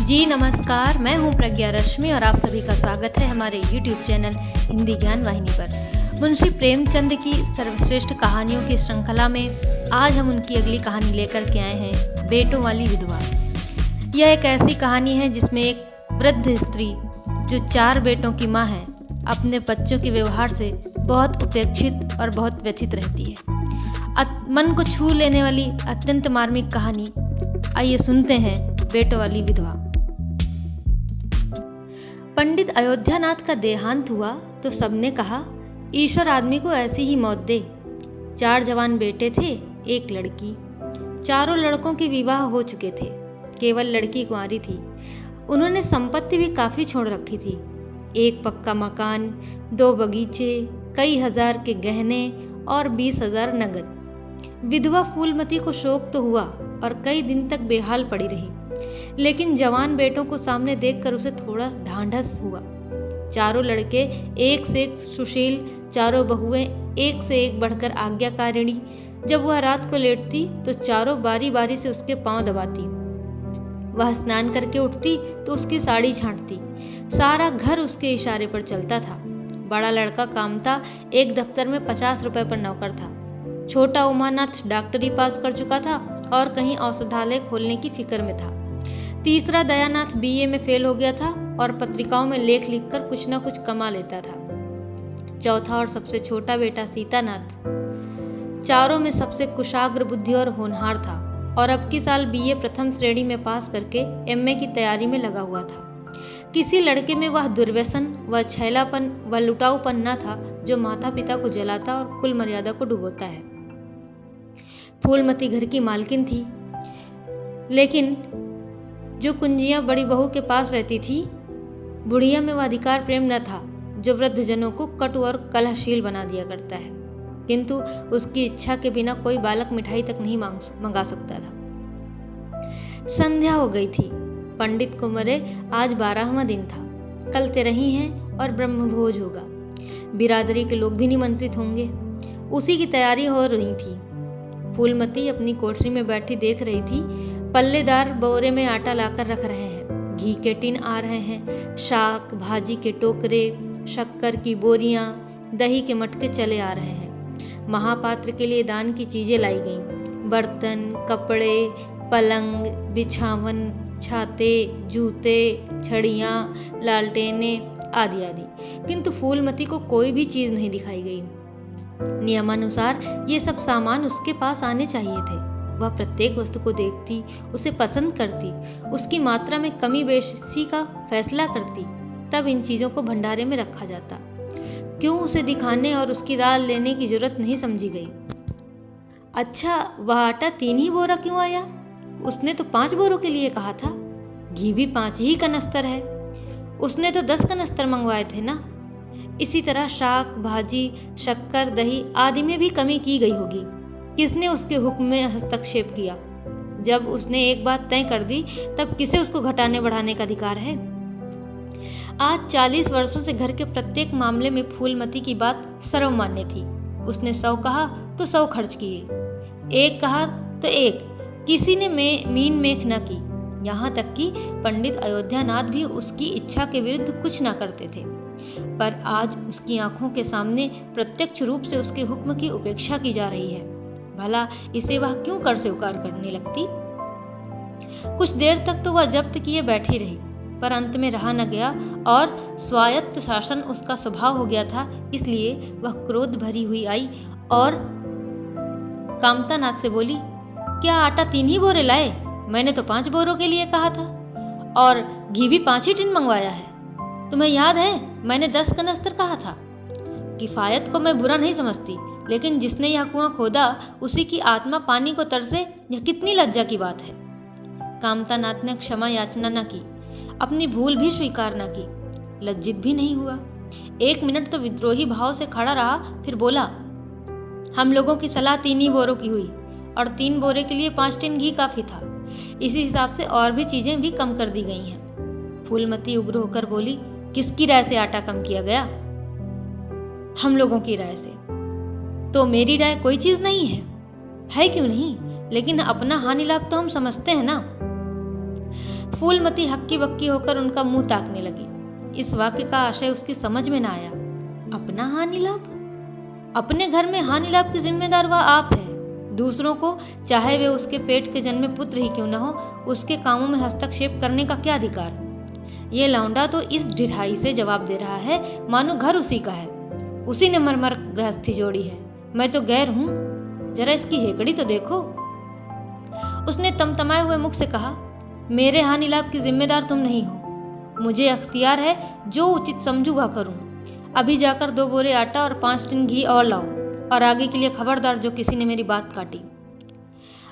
जी नमस्कार, मैं हूं प्रज्ञा रश्मि और आप सभी का स्वागत है हमारे YouTube चैनल हिंदी ज्ञान वाहिनी पर। मुंशी प्रेमचंद की सर्वश्रेष्ठ कहानियों की श्रृंखला में आज हम उनकी अगली कहानी लेकर के आए हैं, बेटों वाली विधवा। यह एक ऐसी कहानी है जिसमें एक वृद्ध स्त्री जो 4 बेटों की माँ है, अपने बच्चों के व्यवहार से बहुत उपेक्षित और बहुत व्यथित रहती है। मन को छू लेने वाली अत्यंत मार्मिक कहानी। आइए सुनते हैं बेटों वाली विधवा। पंडित अयोध्यानाथ का देहांत हुआ तो सबने कहा, ईश्वर आदमी को ऐसी ही मौत दे। 4 जवान बेटे थे, 1 लड़की। चारों लड़कों के विवाह हो चुके थे, केवल लड़की कुंवारी थी। उन्होंने संपत्ति भी काफी छोड़ रखी थी, 1 पक्का मकान, 2 बगीचे, कई हजार के गहने और 20,000 नगद। विधवा फूलमती को शोक तो हुआ और कई दिन तक बेहाल पड़ी रही, लेकिन जवान बेटों को सामने देखकर उसे थोड़ा ढांढस हुआ। चारों लड़के एक से एक सुशील, चारों बहुएं एक से एक बढ़कर आज्ञाकारिणी। जब वह रात को लेटती तो चारों बारी बारी से उसके पांव दबाती। वह स्नान करके उठती तो उसकी साड़ी छांटती। सारा घर उसके इशारे पर चलता था। बड़ा लड़का कामता एक दफ्तर में 50 रुपए पर नौकर था। छोटा उमानाथ डॉक्टरी पास कर चुका था और कहीं औषधालय खोलने की फिक्र में था। तीसरा दयानाथ बीए में फेल हो गया था और पत्रिकाओं में लेख लिखकर कुछ न कुछ कमा लेता था। चौथा और सबसे छोटा बेटा सीतानाथ चारों में सबसे कुशाग्र बुद्धि और होनहार था और अब की साल बीए प्रथम श्रेणी में पास करके एमए की तैयारी में लगा हुआ था। किसी लड़के में वह दुर्व्यसन, वह छैलापन, वह लुटाऊपन न था जो माता पिता को जलाता और कुल मर्यादा को डुबोता है। फूलमती घर की मालकिन थी, लेकिन जो कुंजियां बड़ी बहू के पास रहती थी, बुढ़िया में वह अधिकार प्रेम न था जो वृद्धजनों को कटु और कलहशील बना दिया करता है। किंतु उसकी इच्छा के बिना कोई बालक मिठाई तक नहीं मंगा सकता था। संध्या हो गई थी। पंडित को मरे आज 12वां दिन था। कल 13 हैं और ब्रह्मभोज होगा। बिरादरी के लोग भी निमंत्रित होंगे। उसी की तैयारी हो रही थी। फूलमती अपनी कोठरी में बैठी देख रही थी। पल्लेदार बोरे में आटा लाकर रख रहे हैं, घी के टिन आ रहे हैं, शाक भाजी के टोकरे, शक्कर की बोरियां, दही के मटके चले आ रहे हैं। महापात्र के लिए दान की चीजें लाई गईं, बर्तन, कपड़े, पलंग, बिछावन, छाते, जूते, छड़ियाँ, लालटेने आदि आदि। किंतु फूलमती को कोई भी चीज नहीं दिखाई गई। नियमानुसार ये सब सामान उसके पास आने चाहिए थे। वह प्रत्येक वस्तु को देखती, उसे पसंद करती, उसकी मात्रा में कमी बेशी का फैसला करती, तब इन चीजों को भंडारे में रखा जाता। क्यों उसे दिखाने और उसकी राय लेने की जरूरत नहीं समझी गई। अच्छा, वह आटा 3 ही बोरा क्यों आया? उसने तो 5 बोरों के लिए कहा था। घी भी 5 ही कनस्तर है। उसने तो 10 कनस्तर मंगवाए थे ना। इसी तरह शाक भाजी, शक्कर, दही आदि में भी कमी की गई होगी। किसने उसके हुक्म में हस्तक्षेप किया? जब उसने एक बात तय कर दी, तब किसे उसको घटाने बढ़ाने का अधिकार है? आज 40 वर्षों से घर के प्रत्येक मामले में फूलमती की बात सर्वमान्य थी। उसने 100 कहा तो 100 खर्च किए, 1 कहा तो 1, किसी ने मीन मेख न की। यहाँ तक कि पंडित अयोध्यानाथ भी उसकी इच्छा के विरुद्ध कुछ न करते थे। पर आज उसकी आंखों के सामने प्रत्यक्ष रूप से उसके हुक्म की उपेक्षा की जा रही है। भला इसे वह क्यों कर स्वीकार करने लगती? कुछ देर तक तो वह जब्त किए बैठी रही, पर अंत में रहा न गया और स्वायत्त शासन उसका स्वभाव हो गया था। इसलिए वह क्रोध भरी हुई आई और कामतानाथ से बोली, क्या आटा 3 ही बोरे लाए? मैंने तो 5 बोरों के लिए कहा था और घी भी 5 ही टिन मंगवाया है। तुम्हें याद है मैंने 10 कनस्तर कहा था। किफायत को मैं बुरा नहीं समझती, लेकिन जिसने यह कुआं खोदा उसी की आत्मा पानी को तरसे, यह कितनी लज्जा की बात है। कामतानाथ ने क्षमा याचना न की, अपनी भूल भी स्वीकार न की, लज्जित भी नहीं हुआ। 1 मिनट तो विद्रोही भाव से खड़ा रहा, फिर बोला, हम लोगों की सलाह 3 ही बोरों की हुई और 3 बोरे के लिए 5 टिन घी काफी था। इसी हिसाब से और भी चीजें भी कम कर दी गई हैं। फूलमती उग्र होकर बोली, किसकी राय से आटा कम किया गया? हम लोगों की राय से। तो मेरी राय कोई चीज नहीं है क्यों नहीं? लेकिन अपना हानि लाभ तो हम समझते हैं ना। फूलमती हक्की बक्की होकर उनका मुंह ताकने लगी। इस वाक्य का आशय उसकी समझ में ना आया। अपना हानि लाभ? अपने घर में हानि लाभ की जिम्मेदार वह आप है। दूसरों को, चाहे वे उसके पेट के जन्मे पुत्र ही क्यों न हो, उसके कामों में हस्तक्षेप करने का क्या अधिकार? ये लौंडा तो इस ढिठाई से जवाब दे रहा है मानो घर उसी का है, उसी ने मरमर गृहस्थी जोड़ी है। मैं तो गैर हूं, जरा इसकी हेकड़ी तो देखो। उसने तमतमाए हुए मुख से कहा, मेरे हानि लाभ की जिम्मेदार तुम नहीं हो। मुझे अख्तियार है, जो उचित समझू वह करूं। अभी जाकर 2 बोरे आटा और 5 टिन घी और लाओ, और आगे के लिए खबरदार जो किसी ने मेरी बात काटी।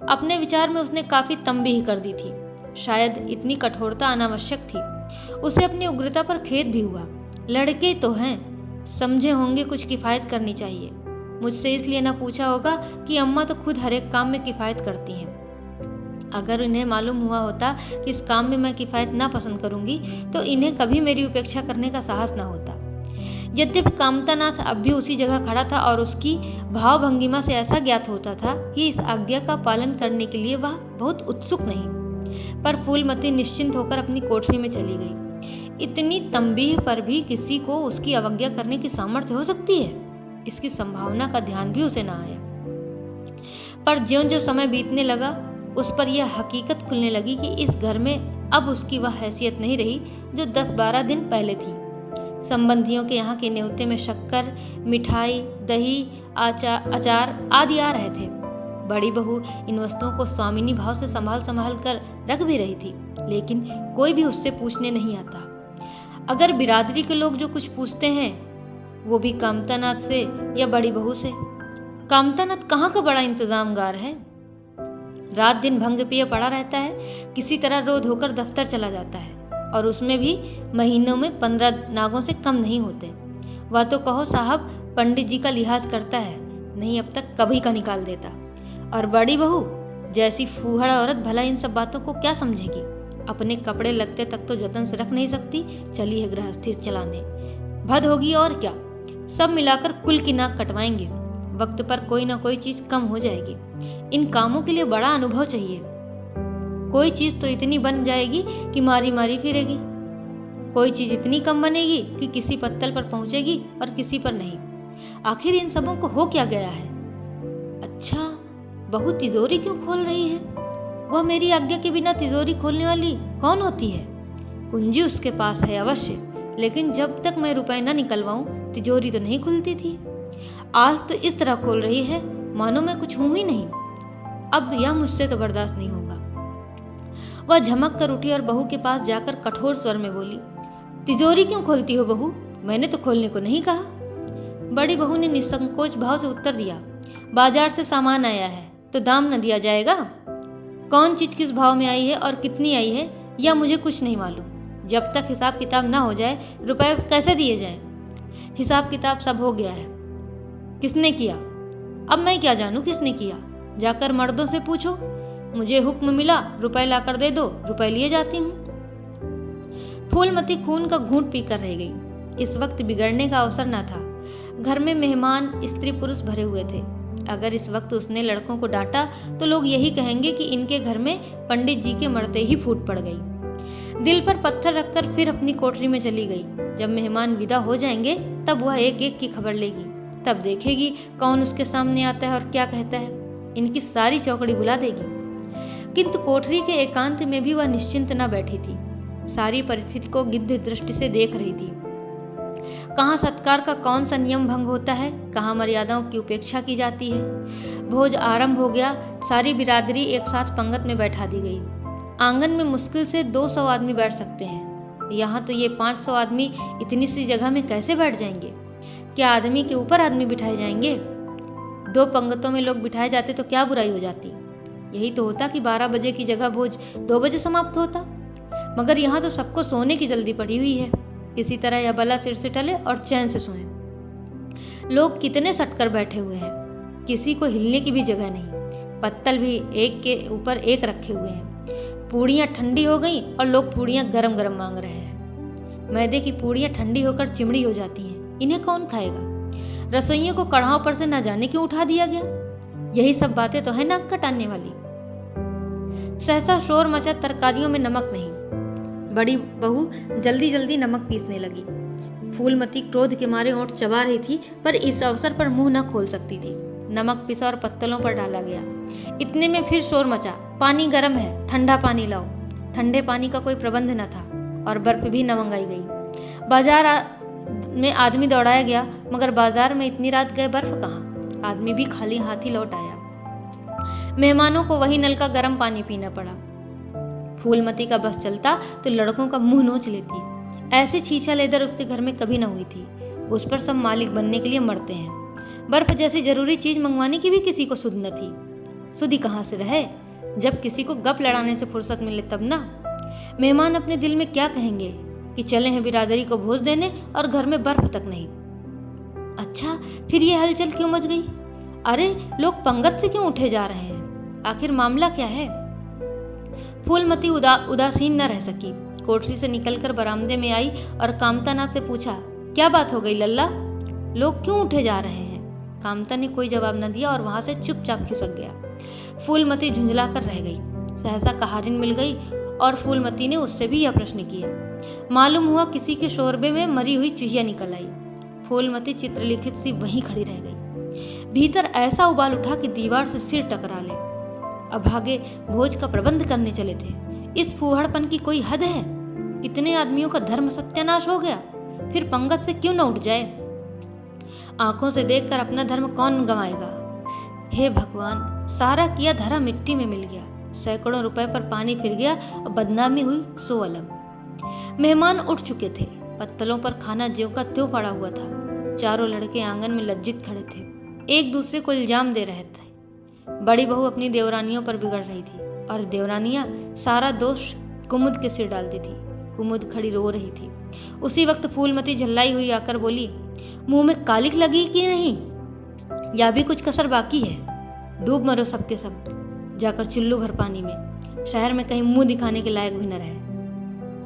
अपने विचार में उसने काफी तंबीह कर दी थी। शायद इतनी कठोरता अनावश्यक थी। उसे अपनी उग्रता पर खेद भी हुआ। लड़के तो हैं, समझे होंगे कुछ किफायत करनी चाहिए। मुझसे इसलिए ना पूछा होगा कि अम्मा तो खुद हर एक काम में किफायत करती हैं। अगर इन्हें मालूम हुआ होता कि इस काम में मैं किफायत ना पसंद करूंगी, तो इन्हें कभी मेरी उपेक्षा करने का साहस ना होता। यद्यपि कामतानाथ अब भी उसी जगह खड़ा था और उसकी भाव भंगिमा से ऐसा ज्ञात होता था कि इस आज्ञा का पालन करने के लिए वह बहुत उत्सुक नहीं। पर फूलमती निश्चिंत होकर अपनी कोठरी में चली गई। इतनी तंबीह पर भी किसी को उसकी अवज्ञा करने की सामर्थ्य हो सकती है, इसकी संभावना का ध्यान भी उसे ना आया। पर ज्यों-ज्यों समय बीतने लगा, उस पर यह हकीकत खुलने लगी कि इस घर में अब उसकी वह हैसियत नहीं रही जो 10-12 दिन पहले थी। संबंधियों के यहाँ के न्योते में शक्कर, मिठाई, दही, अचार आदि आ रहे थे। बड़ी बहू इन वस्तुओं को स्वामिनी भाव से संभाल कर रख भी रही थी, लेकिन कोई भी उससे पूछने नहीं आता। अगर बिरादरी के लोग जो कुछ पूछते हैं, वो भी कामतानाथ से या बड़ी बहू से। कामतानाथ कहाँ का बड़ा इंतजामगार है। रात दिन भंग पिए पड़ा रहता है, किसी तरह रो धोकर दफ्तर चला जाता है, और उसमें भी महीनों में 15 नागों से कम नहीं होते। वह तो कहो साहब पंडित जी का लिहाज करता है, नहीं अब तक कभी का निकाल देता। और बड़ी बहू जैसी फूहड़ औरत भला इन सब बातों को क्या समझेगी। अपने कपड़े लत्ते तक तो जतन से रख नहीं सकती, चली है गृहस्थी चलाने। भद होगी और क्या, सब मिलाकर कुल की नाक कटवाएंगे। वक्त पर कोई ना कोई चीज कम हो जाएगी। इन कामों के लिए बड़ा अनुभव चाहिए। कोई चीज तो इतनी बन जाएगी कि मारी मारी फिरेगी, कोई चीज इतनी कम बनेगी कि किसी पत्तल पर पहुंचेगी और किसी पर नहीं। आखिर इन सबों को हो क्या गया है। अच्छा, बहू तिजोरी क्यों खोल रही है। वह मेरी आज्ञा के बिना तिजोरी खोलने वाली कौन होती है। कुंजी उसके पास है अवश्य, लेकिन जब तक मैं रुपए न निकलवाऊं तिजोरी तो नहीं खुलती थी। आज तो इस तरह खोल रही है मानो मैं कुछ हूं ही नहीं। अब यह मुझसे तो बर्दाश्त नहीं होगा। वह झमक कर उठी और बहू के पास जाकर कठोर स्वर में बोली, तिजोरी क्यों खोलती हो बहू, मैंने तो खोलने को नहीं कहा। बड़ी बहू ने निसंकोच भाव से उत्तर दिया, बाजार से सामान आया है तो दाम न दिया जाएगा। कौन चीज किस भाव में आई है और कितनी आई है यह मुझे कुछ नहीं मालूम। जब तक हिसाब किताब ना हो जाए रुपए कैसे दिए जाएं। हिसाब किताब सब हो गया है। किसने किया? अब मैं क्या जानूं किसने किया, जाकर मर्दों से पूछो। मुझे हुक्म मिला रुपए लाकर दे दो, रुपए लिए जाती हूँ। फूलमती खून का घूंट पीकर रह गई। इस वक्त बिगड़ने का अवसर न था। घर में मेहमान स्त्री पुरुष भरे हुए थे। अगर इस वक्त उसने लड़कों को डांटा तो लोग यही कहेंगे कि इनके घर में पंडित जी के मरते ही फूट पड़ गई। दिल पर पत्थर रखकर फिर अपनी कोठरी में चली गई। जब मेहमान विदा हो जाएंगे तब वह एक एक की खबर लेगी। तब देखेगी कौन उसके सामने आता है और क्या कहता है। इनकी सारी चौकड़ी बुला देगी। किंतु कोठरी के एकांत में भी वह निश्चिंत न बैठी थी। सारी परिस्थिति को गिद्ध दृष्टि से देख रही थी। कहाँ सत्कार का कौन सा नियम भंग होता है, कहाँ मर्यादाओं की उपेक्षा की जाती है। भोज आरंभ हो गया। सारी बिरादरी एक साथ पंगत में बैठा दी गई। आंगन में मुश्किल से 200 आदमी बैठ सकते हैं। यहाँ तो ये 500 आदमी इतनी सी जगह में कैसे बैठ जाएंगे। क्या आदमी के ऊपर आदमी बिठाए जाएंगे। 2 पंगतों में लोग बिठाए जाते तो क्या बुराई हो जाती। यही तो होता कि 12 बजे की जगह भोज 2 बजे समाप्त होता। मगर यहाँ तो सबको सोने की जल्दी पड़ी हुई है। किसी तरह यह बला सिर से टले और चैन से सोएं। लोग कितने सटकर बैठे हुए हैं, किसी को हिलने की भी जगह नहीं। पत्तल भी एक के ऊपर एक रखे हुए हैं। पूड़ियाँ ठंडी हो गई और लोग पूड़ियाँ गरम गरम मांग रहे हैं। मैदे की पूड़ियाँ ठंडी होकर चिमड़ी हो जाती हैं, इन्हें कौन खाएगा। रसोइयों को कढ़ाव पर से न जाने क्यों उठा दिया गया। यही सब बातें तो है नाक कटाने वाली। सहसा शोर मचा, तरकारियों में नमक नहीं। बड़ी बहू जल्दी जल्दी नमक पीसने लगी। फूलमती क्रोध के मारे होंठ चबा रही थी, पर इस अवसर पर मुंह न खोल सकती थी। नमक पिसा और पत्तलों पर डाला गया। इतने में फिर शोर मचा, पानी गर्म है, ठंडा पानी लाओ। ठंडे पानी का कोई प्रबंध न था और बर्फ भी न मंगाई गई। बाजार में आदमी दौड़ाया गया, मगर बाजार में इतनी रात गए बर्फ कहाँ। आदमी भी खाली हाथ ही लौट आया। मेहमानों को वही नल का गर्म पानी पीना पड़ा। फूलमती का बस चलता तो लड़कों का मुंह नोच लेती। ऐसी छीछा लेदर उसके घर में कभी न हुई थी। उस पर सब मालिक बनने के लिए मरते हैं। बर्फ जैसी जरूरी चीज मंगवाने की भी किसी को सुध न थी। सुधी कहाँ से रहे, जब किसी को गप लड़ाने से फुर्सत मिले तब ना। मेहमान अपने दिल में क्या कहेंगे कि चले हैं बिरादरी को भोज देने और घर में बर्फ तक नहीं। अच्छा, फिर ये हलचल क्यों मच गई? अरे, लोग पंगत से क्यों उठे जा रहे हैं? आखिर मामला क्या है? फूलमती उदासीन न रह सकी। कोठरी से निकलकर बरामदे में आई और कामतानाथ से पूछा, क्या बात हो गई लल्ला? लोग क्यों उठे जा रहे हैं? कामता ने कोई जवाब न दिया और वहां से चुपचाप खिसक गया। फूलमती झुंझला कर रह गई। सहसा कहारिन मिल गई और फूलमती ने उससे भी यह प्रश्न किया। मालूम हुआ किसी के शोरबे में मरी हुई चूहिया निकल आई। फूलमती चित्रलिखित सी वहीं खड़ी रह गई। भीतर ऐसा उबाल उठा कि दीवार से सिर टकरा ले। अभागे भोज का प्रबंध करने चले थे। इस फूहड़पन की कोई हद है? कितने आदमियों का धर्म सत्यानाश हो गया, फिर पंगत से क्यों न उठ जाए? आंखों से देखकर अपना धर्म कौन गंवाएगा? हे भगवान, सारा किया धरा मिट्टी में मिल गया। सैकड़ों रुपए पर पानी फिर गया और बदनामी हुई सो अलग। मेहमान उठ चुके थे। पत्तलों पर खाना ज्यों का त्यों पड़ा हुआ था। चारों लड़के आंगन में लज्जित खड़े थे, एक दूसरे को इल्जाम दे रहे थे। बड़ी बहू अपनी देवरानियों पर बिगड़ रही थी और देवरानियां सारा दोष कुमुद के सिर डालती थी। कुमुद खड़ी रो रही थी। उसी वक्त फूलमती झल्लाई हुई आकर बोली, मुंह में कालिक लगी कि नहीं, या भी कुछ कसर बाकी है? डूब मरो सबके सब, जाकर चुल्लू भर पानी में। शहर में कहीं मुंह दिखाने के लायक भी न रहे।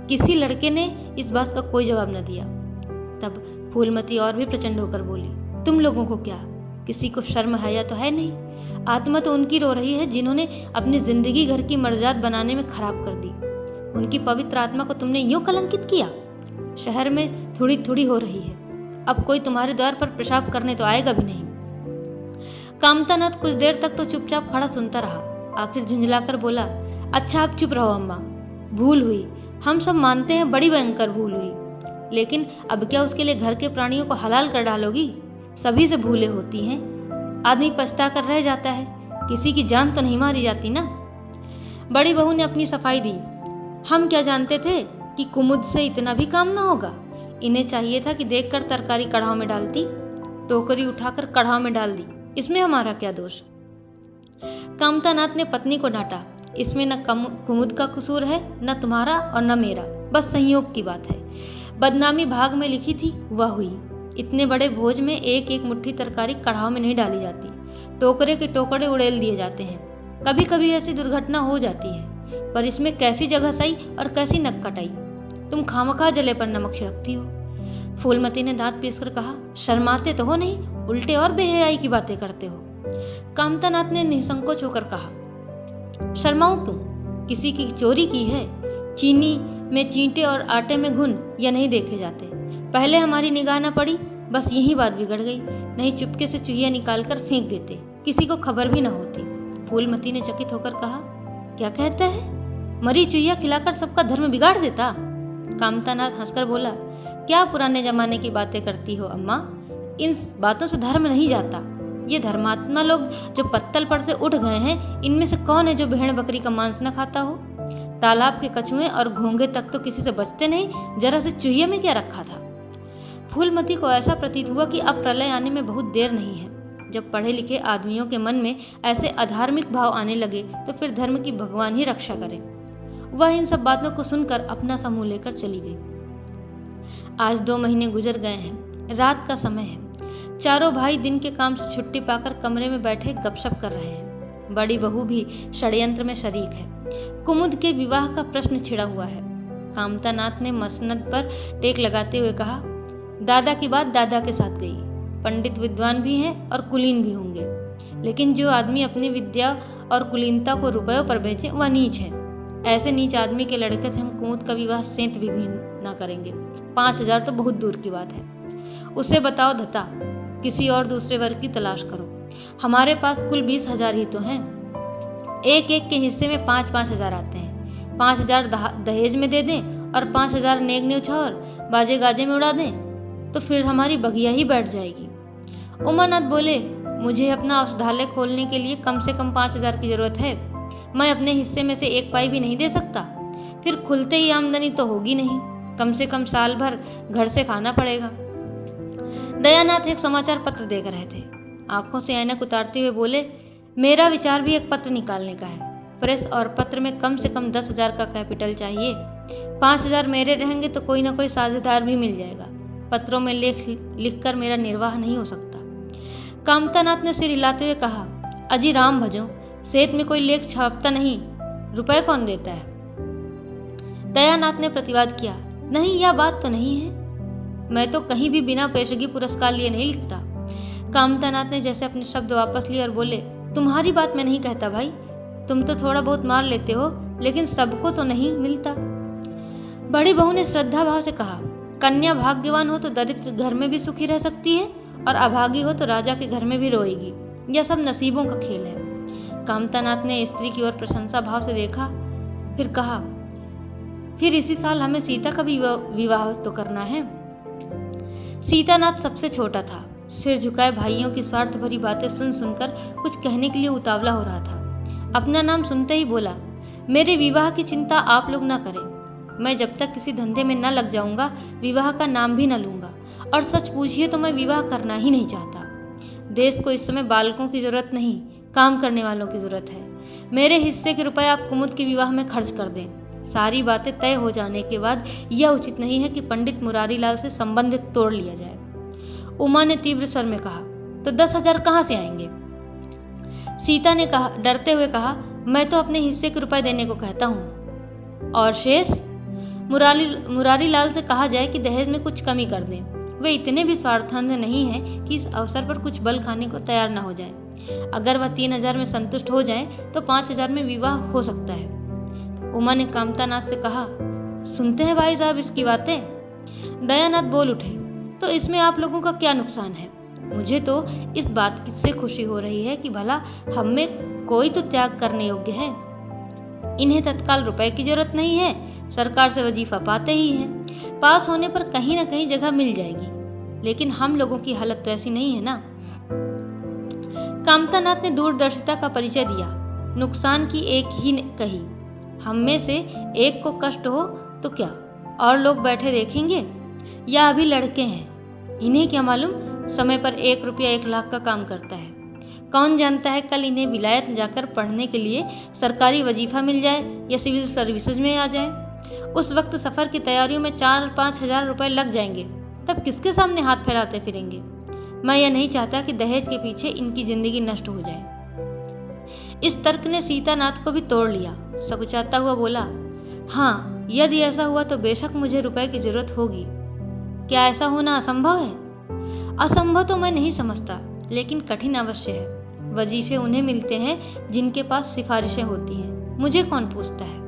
किसी लड़के ने इस बात का कोई जवाब न दिया। तब फूलमती और भी प्रचंड होकर बोली, तुम लोगों को क्या, किसी को शर्म हया तो है नहीं? आत्मा तो उनकी रो रही है जिन्होंने अपनी जिंदगी घर की मर्जाद बनाने में खराब कर दी। उनकी पवित्र आत्मा को तुमने यूं कलंकित किया। शहर में थोड़ी थोड़ी हो रही है, अब कोई तुम्हारे द्वार पर पेशाब करने तो आएगा भी नहीं। कामतानाथ कुछ देर तक तो चुपचाप खड़ा सुनता रहा, आखिर झुंझलाकर बोला, अच्छा अब चुप रहो अम्मा, भूल हुई, हम सब मानते हैं बड़ी भयंकर भूल हुई, लेकिन अब क्या उसके लिए घर के प्राणियों को हलाल कर डालोगी? सभी से भूलें होती हैं, आदमी पछता कर रह जाता है, किसी की जान तो नहीं मारी जाती ना। बड़ी बहू ने अपनी सफाई दी, हम क्या जानते थे कि कुमुद से इतना भी काम ना होगा। इन्हें चाहिए था कि देखकर तरकारी कढ़ाव में डालती, टोकरी उठाकर कढ़ाव में डाल दी, इसमें हमारा क्या दोष? कामतानाथ ने पत्नी को डांटा, इसमें न कुमुद का कसूर है, न तुम्हारा और न मेरा, बस संयोग की बात है। बदनामी भाग में लिखी थी वह हुई। इतने बड़े भोज में एक एक मुट्ठी तरकारी कढ़ाव में नहीं डाली जाती, टोकरे के टोकरे उड़ेल दिए जाते हैं। कभी कभी ऐसी दुर्घटना हो जाती है, पर इसमें कैसी जगह सही और कैसी नक कटाई। तुम खामखा जले पर नमक छिड़कती हो। फूलमती ने दांत पीसकर कहा, शर्माते तो हो नहीं, उल्टे और बेहयाई की बातें करते हो। कामतानाथ ने निसंकोच होकर कहा, शर्माऊं क्यों? किसी की चोरी की है? चीनी में चींटे और आटे में घुन या नहीं देखे जाते? पहले हमारी निगाह न पड़ी, बस यही बात बिगड़ गई, नहीं चुपके से चूहिया निकालकर फेंक देते, किसी को खबर भी न होती। फूलमती ने चकित होकर कहा, क्या कहता है? मरी चूहिया खिलाकर सबका धर्म बिगाड़ देता? कामतानाथ हंसकर बोला, क्या पुराने जमाने की बातें करती हो अम्मा, इन बातों से धर्म नहीं जाता। ये धर्मात्मा लोग जो पत्तल पर से उठ गए हैं, इनमें से कौन है जो भेड़ बकरी का मांस न खाता हो? तालाब के कछुए और घोंघे तक तो किसी से बचते नहीं, जरा से चूहिया में क्या रखा था? फूलमती को ऐसा प्रतीत हुआ कि अब प्रलय आने में बहुत देर नहीं है। जब पढ़े लिखे आदमियों के मन में ऐसे अधार्मिक भाव आने लगे तो फिर धर्म की भगवान ही रक्षा करे। वह इन सब बातों को सुनकर अपना समूह लेकर चली गई। आज 2 महीने गुजर गए हैं। रात का समय है। चारों भाई दिन के काम से छुट्टी पाकर कमरे में बैठे गपशप कर रहे हैं। बड़ी बहू भी षड्यंत्र में शरीक है। कुमुद के विवाह का प्रश्न छिड़ा हुआ है। कामतानाथ ने मसनद पर टेक लगाते हुए कहा, दादा की बात दादा के साथ गई। पंडित विद्वान भी हैं और कुलीन भी होंगे, लेकिन जो आदमी अपनी विद्या और कुलीनता को रुपयों पर बेचे वह नीच है। ऐसे नीच आदमी के लड़के से हम कुमुद का विवाह सेंत भी ना करेंगे। 5,000 तो बहुत दूर की बात है। उसे बताओ दत्ता, किसी और दूसरे वर्ग की तलाश करो। हमारे पास कुल 20,000 ही तो हैं। एक एक के हिस्से में 5-5 हजार आते हैं। 5,000 दहेज में दे दें और 5,000 नेग न्यौछावर बाजे गाजे में उड़ा दें तो फिर हमारी बगिया ही बैठ जाएगी। उमानाथ बोले, मुझे अपना औषधालय खोलने के लिए कम से कम 5,000 की जरूरत है। मैं अपने हिस्से में से 1 पाई भी नहीं दे सकता। फिर खुलते ही आमदनी तो होगी नहीं, कम से कम साल भर घर से खाना पड़ेगा। दयानाथ एक समाचार पत्र देख रहे थे। आंखों से ऐनक उतारते हुए बोले, मेरा विचार भी एक पत्र निकालने का है। प्रेस और पत्र में कम से कम 10,000 का कैपिटल चाहिए। 5,000 मेरे रहेंगे तो कोई ना कोई साझेदार भी मिल जाएगा। पत्रों में लेख लिखकर मेरा निर्वाह नहीं हो सकता। कामतानाथ ने सिर हिलाते हुए कहा, अजी राम भजो, सेठ में कोई लेख छापता नहीं, रुपए कौन देता है? दयानाथ ने प्रतिवाद किया, नहीं, यह बात तो नहीं है। मैं तो कहीं भी बिना पेशगी पुरस्कार लिए नहीं लिखता। कामतानाथ ने जैसे अपने शब्द वापस लिए और बोले, तुम्हारी बात मैं नहीं कहता भाई, तुम तो थोड़ा बहुत मार लेते हो, लेकिन सबको तो नहीं मिलता। बड़ी बहू ने श्रद्धा भाव से कहा, कन्या भाग्यवान हो तो दरिद्र घर में भी सुखी रह सकती है और अभागी हो तो राजा के घर में भी रोएगी। यह सब नसीबों का खेल है। कामतानाथ ने स्त्री की ओर प्रशंसा भाव से देखा, फिर कहा, फिर इसी साल हमें सीता का भी विवाह तो करना है। सीतानाथ सबसे छोटा था। सिर झुकाए भाइयों की स्वार्थ भरी बातें सुन सुनकर कुछ कहने के लिए उतावला हो रहा था। अपना नाम सुनते ही बोला, मेरे विवाह की चिंता आप लोग ना करें। मैं जब तक किसी धंधे में न लग जाऊंगा विवाह का नाम भी न लूंगा। और सच पूछिए तो मैं विवाह करना ही नहीं चाहता। देश को इस समय बालकों की जरूरत नहीं, काम करने वालों की जरूरत है। मेरे हिस्से के रुपए आप कुमुद के विवाह में खर्च कर दें। सारी बातें तय हो जाने के बाद यह उचित नहीं है कि पंडित मुरारीलाल से संबंध तोड़ लिया जाए। उमा ने तीव्र स्वर में कहा, तो 10,000 कहाँ से आएंगे? सीता ने कहा, डरते हुए कहा, मैं तो अपने हिस्से के रुपए देने को कहता हूँ। और शेष? मुरारीलाल से कहा जाए कि दहेज में कुछ कमी कर दें। वे इतने भी स्वार्थान्ध नहीं हैं कि इस अवसर पर कुछ बल खाने को तैयार न हो जाए। अगर वह 3,000 में संतुष्ट हो जाए तो 5,000 में विवाह हो सकता है। उमा ने कामतानाथ से कहा, सुनते हैं भाई साहब इसकी बातें? दयानाथ बोल उठे, तो इसमें आप लोगों का क्या नुकसान है? मुझे तो इस बात से खुशी हो रही है कि भला हम में कोई तो त्याग करने योग्य है। इन्हें तत्काल रुपए की जरूरत नहीं है, सरकार से वजीफा पाते ही हैं। पास होने पर कहीं ना कहीं जगह मिल जाएगी। लेकिन हम लोगों की हालत तो ऐसी नहीं है ना। कामतानाथ ने दूरदर्शिता का परिचय दिया। नुकसान की एक ही कही, हम में से एक को कष्ट हो तो क्या और लोग बैठे देखेंगे? या अभी लड़के हैं, इन्हें क्या मालूम समय पर 1 रुपया 1 लाख का काम करता है। कौन जानता है कल इन्हें विलायत जाकर पढ़ने के लिए सरकारी वजीफा मिल जाए या सिविल सर्विसेज में आ जाए। उस वक्त सफर की तैयारियों में 4-5 हजार रुपए लग जाएंगे। तब किसके सामने हाथ फैलाते फिरेंगे? मैं यह नहीं चाहता कि दहेज के पीछे इनकी जिंदगी नष्ट हो जाए। इस तर्क ने सीतानाथ को भी तोड़ लिया। सकुचाता हुआ बोला, हाँ, यदि ऐसा हुआ तो बेशक मुझे रुपए की जरूरत होगी। क्या ऐसा होना असंभव है? असंभव तो मैं नहीं समझता, लेकिन कठिन अवश्य है। वजीफे उन्हें मिलते हैं जिनके पास सिफारिशें होती हैं। मुझे कौन पूछता है?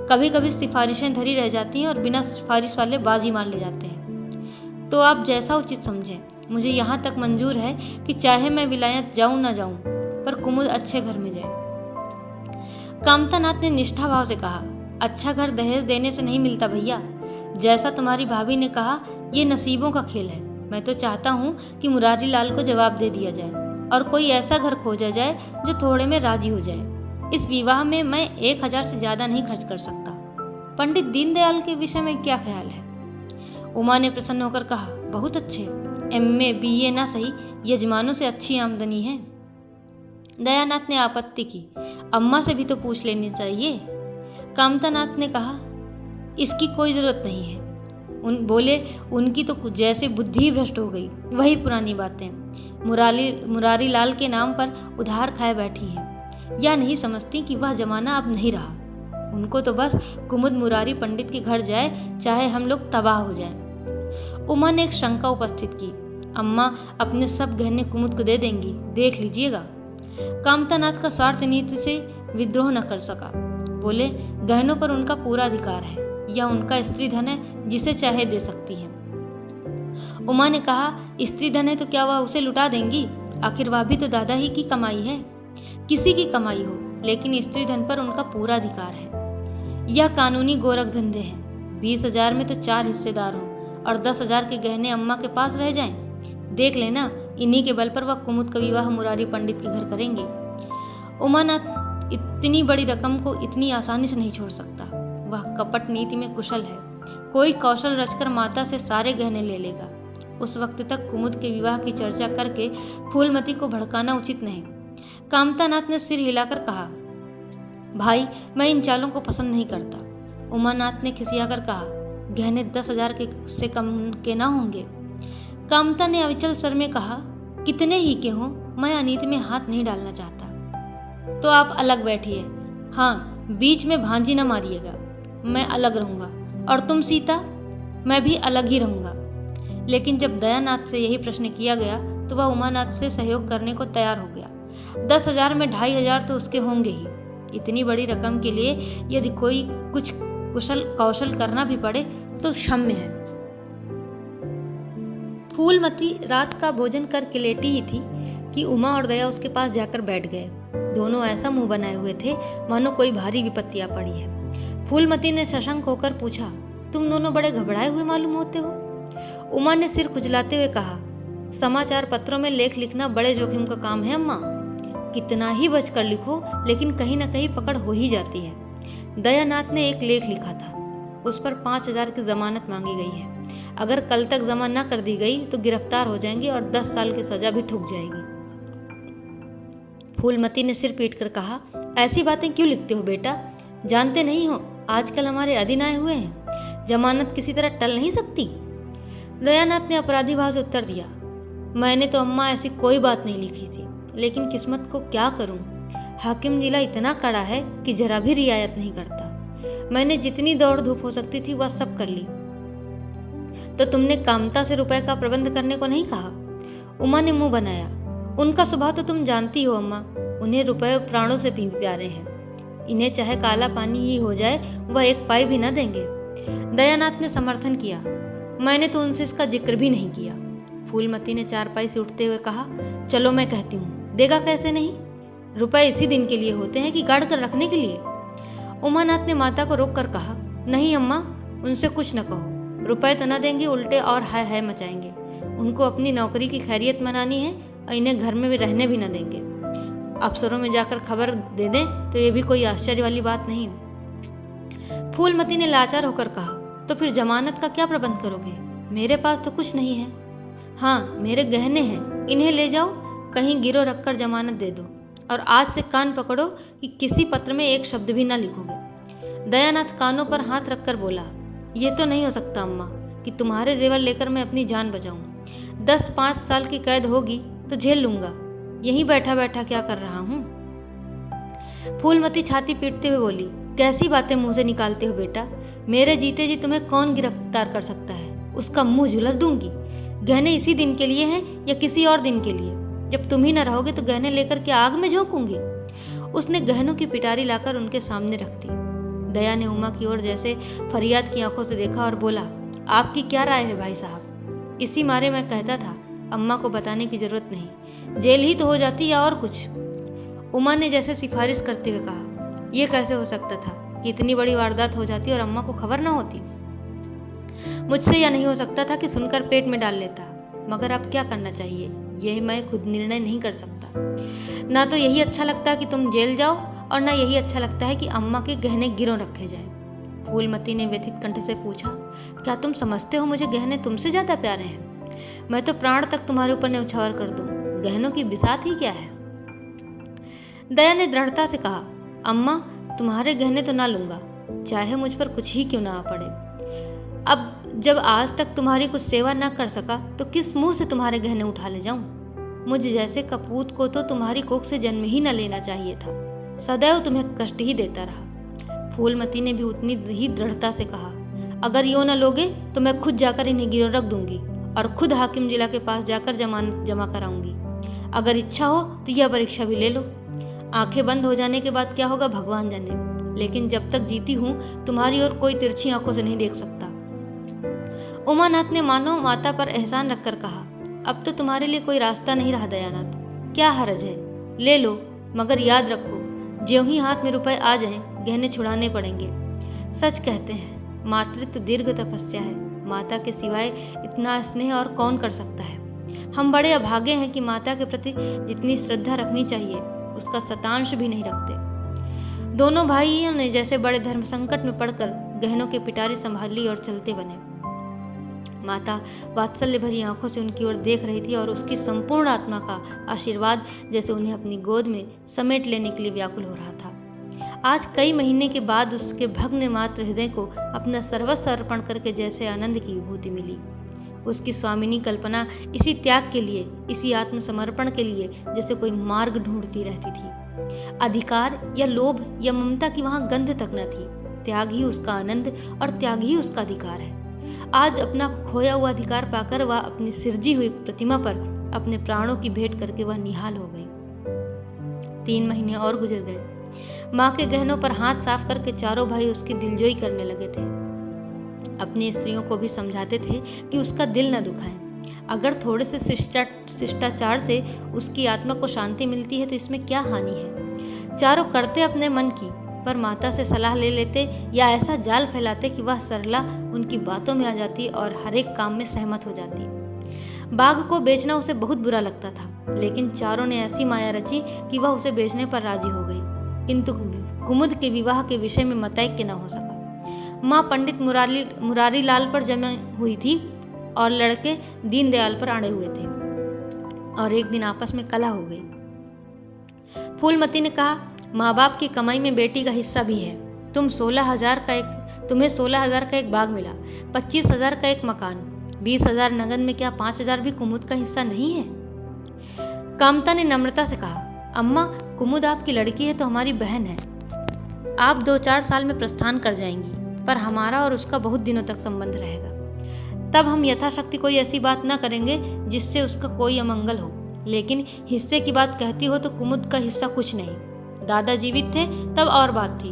कभी कभी सिफारिशें धरी रह जाती हैं और बिना सिफारिश वाले बाजी मार ले जाते हैं। तो आप जैसा उचित समझें। मुझे यहाँ तक मंजूर है कि चाहे मैं विलायत जाऊं ना जाऊं, पर कुमुद अच्छे घर में जाए। कामतानाथ ने निष्ठा भाव से कहा, अच्छा घर दहेज देने से नहीं मिलता भैया। जैसा तुम्हारी भाभी ने कहा, ये नसीबों का खेल है। मैं तो चाहता हूँ कि मुरारीलाल को जवाब दे दिया जाए और कोई ऐसा घर खोजा जाए जो थोड़े में राजी हो जाए। इस विवाह में मैं 1,000 से ज्यादा नहीं खर्च कर सकता। पंडित दीनदयाल के विषय में क्या ख्याल है? उमा ने प्रसन्न होकर कहा, बहुत अच्छे। MA BA ना सही, यजमानों से अच्छी आमदनी है। दयानाथ ने आपत्ति की, अम्मा से भी तो पूछ लेनी चाहिए। कामतानाथ ने कहा, इसकी कोई जरूरत नहीं है। बोले, उनकी तो जैसे बुद्धि भ्रष्ट हो गई, वही पुरानी बातें मुरारीलाल के नाम पर उधार खाए बैठी हैं। या नहीं समझती कि वह जमाना अब नहीं रहा। उनको तो बस कुमुद मुरारी पंडित के घर जाए, चाहे हम लोग तबाह हो जाएं। उमा ने एक शंका उपस्थित की, अम्मा अपने सब गहने कुमुद को दे देंगी, देख लीजिएगा। कामतानाथ का स्वार्थ नीति से विद्रोह न कर सका। बोले, गहनों पर उनका पूरा अधिकार है, यह उनका स्त्री धन है जिसे चाहे दे सकती हैं। उमा ने कहा, स्त्री धन है तो क्या वह उसे लुटा देंगी? आखिर वह भी तो दादा ही की कमाई है। किसी की कमाई हो, लेकिन स्त्री धन पर उनका पूरा अधिकार है। यह कानूनी गोरख धंधे हैं। 20,000 में तो 4 हिस्सेदार हों और 10,000 के गहने अम्मा के पास रह जाएं। देख लेना, इन्हीं के बल पर वह कुमुद का विवाह मुरारी पंडित के घर करेंगे। उमानाथ इतनी बड़ी रकम को इतनी आसानी से नहीं छोड़ सकता। वह कपट नीति में कुशल है। कोई कौशल रचकर माता से सारे गहने ले लेगा। उस वक्त तक कुमुद के विवाह की चर्चा करके फूलमती को भड़काना उचित नहीं। कामतानाथ ने सिर हिलाकर कहा, भाई, मैं इन चालों को पसंद नहीं करता। उमानाथ ने खिसियाकर कहा, गहने 10,000 से कम के ना होंगे। कामता ने अविचल स्वर में कहा, कितने ही के हों, मैं अनीति में हाथ नहीं डालना चाहता। तो आप अलग बैठिए। हाँ, बीच में भांजी न मारिएगा। मैं अलग रहूंगा और तुम सीता? मैं भी अलग ही रहूंगा। लेकिन जब दयानाथ से यही प्रश्न किया गया तो वह उमानाथ से सहयोग करने को तैयार हो गया। 10,000 में 2,500 तो उसके होंगे ही। इतनी बड़ी रकम के लिए यदि कोई कुछ कौशल करना भी पड़े तो क्षम्य है। फूलमती रात का भोजन करके लेटी ही थी कि उमा और दया उसके पास जाकर बैठ गए। दोनों ऐसा मुंह बनाए हुए थे मानो कोई भारी विपत्ति आ पड़ी है। फूलमती ने सशंक होकर पूछा, तुम दोनों बड़े घबराए हुए मालूम होते हो। उमा ने सिर खुजलाते हुए कहा, समाचार पत्रों में लेख लिखना बड़े जोखिम का काम है अम्मा। कितना ही बचकर लिखो, लेकिन कहीं न कहीं पकड़ हो ही जाती है। दयानाथ ने एक लेख लिखा था, उस पर 5,000 की जमानत मांगी गई है। अगर कल तक जमा न कर दी गई तो गिरफ्तार हो जाएंगे और 10 साल की सजा भी ठुक जाएगी। फूलमती ने सिर पीट कर कहा, ऐसी बातें क्यों लिखते हो बेटा? जानते नहीं हो आजकल हमारे अधीन आए हुए हैं, जमानत किसी तरह टल नहीं सकती। दयानाथ ने अपराधी भाव से उत्तर दिया, मैंने तो अम्मा ऐसी कोई बात नहीं लिखी थी, लेकिन किस्मत को क्या करूं, हाकिम जिला इतना कड़ा है कि जरा भी रियायत नहीं करता। मैंने जितनी दौड़ धूप हो सकती थी वह सब कर ली। तो तुमने कामता से रुपए का प्रबंध करने को नहीं कहा? उमा ने मुंह बनाया, उनका स्वभाव तो तुम जानती हो अम्मा, उन्हें रुपए प्राणों से भी प्यारे हैं। इन्हें चाहे काला पानी ही हो जाए वह एक पाई भी न देंगे। दयानाथ ने समर्थन किया, मैंने तो उनसे इसका जिक्र भी नहीं किया। फूलमती ने चारपाई से उठते हुए कहा, चलो मैं कहती हूँ, देगा कैसे नहीं? रुपए इसी दिन के लिए होते हैं कि गाड़ कर रखने के लिए? उमानाथ ने माता को रोक कर कहा, नहीं अम्मा, उनसे कुछ न कहो। रुपए तो न देंगे, उल्टे और हाय हाय मचाएंगे। उनको अपनी नौकरी की खैरियत मनानी है और इन्हें घर में भी रहने भी न देंगे। अफसरों में जाकर खबर दे दें तो ये भी कोई आश्चर्य वाली बात नहीं। फूलमती ने लाचार होकर कहा, तो फिर जमानत का क्या प्रबंध करोगे? मेरे पास तो कुछ नहीं है। हाँ, मेरे गहने हैं, इन्हें ले जाओ, कहीं गिरो रखकर जमानत दे दो, और आज से कान पकड़ो कि किसी पत्र में एक शब्द भी ना लिखोगे। दयानाथ कानों पर हाथ रखकर बोला, ये तो नहीं हो सकता अम्मा कि तुम्हारे जेवर लेकर मैं अपनी जान बचाऊं। 10-5 साल की कैद होगी तो झेल लूंगा, यहीं बैठा बैठा क्या कर रहा हूँ। फूलमती छाती पीटते हुए बोली, कैसी बातें मुंह से निकालते हो बेटा? मेरे जीते जी तुम्हें कौन गिरफ्तार कर सकता है? उसका मुंह झुलस दूंगी। गहने इसी दिन के लिए हैं या किसी और दिन के लिए? जब तुम ही न रहोगे तो गहने लेकर के आग में झोंकूंगी। उसने गहनों की पिटारी लाकर उनके सामने रख दी। दया ने उमा की ओर जैसे फरियाद की आंखों से देखा और बोला, आपकी क्या राय है भाई साहब? इसी मारे मैं कहता था, अम्मा को बताने की जरूरत नहीं, जेल ही तो हो जाती या और कुछ। उमा ने जैसे सिफारिश करते हुए कहा, यह कैसे हो सकता था कि इतनी बड़ी वारदात हो जाती और अम्मा को खबर न होती? मुझसे यह नहीं हो सकता था कि सुनकर पेट में डाल लेता, मगर अब क्या करना चाहिए यह मैं खुद निर्णय नहीं कर सकता। ना तो यही अच्छा लगता कि तुम जेल जाओ और ना यही अच्छा लगता है कि अम्मा के गहने गिरों रखे जाएं। फूलमती ने व्यथित कंठ से पूछा, क्या तुम समझते हो मुझे गहने तुमसे ज्यादा प्यारे हैं? मैं तो प्राण तक तुम्हारे ऊपर न्यौछावर कर दूं, गहनों की बिसात ही क्या है। दया ने दृढ़ता से कहा, अम्मा तुम्हारे गहने तो ना लूंगा, चाहे मुझ पर कुछ ही क्यों ना आ पड़े। अब जब आज तक तुम्हारी कुछ सेवा ना कर सका तो किस मुंह से तुम्हारे गहने उठा ले जाऊं? मुझ जैसे कपूत को तो तुम्हारी कोख से जन्म ही न लेना चाहिए था, सदैव तुम्हें कष्ट ही देता रहा। फूलमती ने भी उतनी ही दृढ़ता से कहा, अगर यूं न लोगे तो मैं खुद जाकर इन्हें गिरों रख दूंगी और खुद हाकिम जिला के पास जाकर जमानत जमा कराऊंगी। अगर इच्छा हो तो यह परीक्षा भी ले लो। आंखें बंद हो जाने के बाद क्या होगा भगवान जाने। लेकिन जब तक जीती हूँ तुम्हारी ओर कोई तिरछी आंखों से नहीं देख सकता। उमानाथ ने मानो माता पर एहसान रखकर कहा, अब तो तुम्हारे लिए कोई रास्ता नहीं रहा दयानाथ, क्या हर्ज है, ले लो, मगर याद रखो ज्यों ही हाथ में रुपए आ जाएं गहने छुड़ाने पड़ेंगे। सच कहते हैं मातृत्व दीर्घ तपस्या है, माता के सिवाय इतना स्नेह और कौन कर सकता है। हम बड़े अभागे हैं कि माता के प्रति जितनी श्रद्धा रखनी चाहिए उसका शतांश भी नहीं रखते। दोनों भाइयों ने जैसे बड़े धर्म संकट में पड़कर गहनों की पिटारी संभाल ली और चलते बने। माता वात्सल्य भरी आंखों से उनकी ओर देख रही थी और उसकी संपूर्ण आत्मा का आशीर्वाद जैसे उन्हें अपनी गोद में समेट लेने के लिए व्याकुल हो रहा था। आज कई महीने के बाद उसके भग्न मात्र हृदय को अपना सर्वस्व अर्पण करके जैसे आनंद की विभूति मिली। उसकी स्वामिनी कल्पना इसी त्याग के लिए, इसी आत्मसमर्पण के लिए जैसे कोई मार्ग ढूंढती रहती थी। अधिकार या लोभ या ममता की वहां गंध तक न थी। त्याग ही उसका आनंद और त्याग ही उसका अधिकार है। आज अपना खोया हुआ अधिकार पाकर वह अपनी सिरजी हुई प्रतिमा पर अपने प्राणों की भेंट करके वह निहाल हो गई। 3 महीने और गुजर गए। माँ के गहनों पर हाथ साफ करके चारों भाई उसकी दिलजोई करने लगे थे। अपनी स्त्रियों को भी समझाते थे कि उसका दिल न दुखाएं। अगर थोड़े से शिष्टाचार से उसकी आत्मा को शांति मिलती है तो इसमें क्या हानि है। चारों करते अपने मन की, पर माता से सलाह ले लेते या ऐसा जाल फैलाते कि वह सरला उनकी बातों में आ जाती और हर एक काम में सहमत हो जाती। बाग को बेचना उसे बहुत बुरा लगता था, लेकिन चारों ने ऐसी माया रची कि वह उसे बेचने पर राजी हो गई। किंतु कुमुद के विवाह के विषय में मतैक्य न हो सका। माँ पंडित मुरारी लाल पर जमी हुई थी और लड़के दीनदयाल पर अड़े हुए थे और एक दिन आपस में कलह हो गई। फूलमती ने कहा, माँ बाप की कमाई में बेटी का हिस्सा भी है। तुम्हें 16,000 का एक बाग मिला, 25,000 का एक मकान, 20,000 नगद में, क्या 5,000 भी कुमुद का हिस्सा नहीं है? कामता ने नम्रता से कहा, अम्मा कुमुद आपकी लड़की है तो हमारी बहन है। आप 2-4 साल में प्रस्थान कर जाएंगी, पर हमारा और उसका बहुत दिनों तक संबंध रहेगा। तब हम यथाशक्ति कोई ऐसी बात न करेंगे जिससे उसका कोई अमंगल हो। लेकिन हिस्से की बात कहती हो तो कुमुद का हिस्सा कुछ नहीं। दादा जीवित थे तब और बात थी,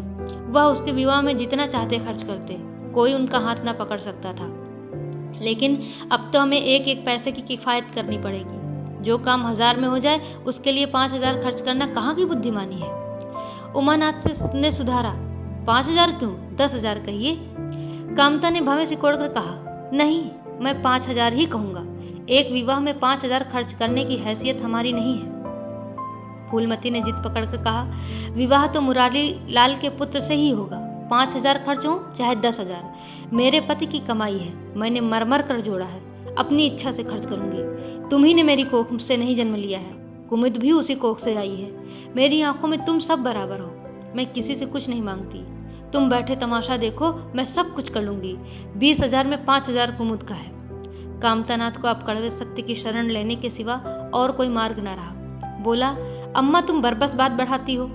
वह उसके विवाह में जितना चाहते खर्च करते, कोई उनका हाथ न पकड़ सकता था। लेकिन अब तो हमें एक एक पैसे की किफायत करनी पड़ेगी। जो काम 1000 में हो जाए उसके लिए 5,000 खर्च करना कहाँ की बुद्धिमानी है। उमानाथ ने सुधारा, 5,000 क्यों, 10,000 कहिए। कामता ने भवें सिकोड़कर कहा, नहीं, मैं 5,000 ही कहूँगा। एक विवाह में 5,000 खर्च करने की हैसियत हमारी नहीं है। फूलमती ने जिद पकड़कर कहा, विवाह तो मुरारी लाल के पुत्र से ही होगा। 5,000 खर्च हो चाहे 10,000, मेरे पति की कमाई है, मैंने मर कर जोड़ा है, अपनी इच्छा से खर्च करूंगी। तुम्ही ने मेरी कोख से नहीं जन्म लिया है, कुमुद भी उसी कोख से आई है। मेरी आंखों में तुम सब बराबर हो, मैं किसी से कुछ नहीं मांगती। तुम बैठे तमाशा देखो, मैं सब कुछ कर लूंगी। 20,000 में 5,000 कुमुद का है। कामतानाथ को अब कड़वे सत्य की शरण लेने के सिवा और कोई मार्ग न रहा। बोला, अम्मा तुम बरबस बात बढ़ाती हो।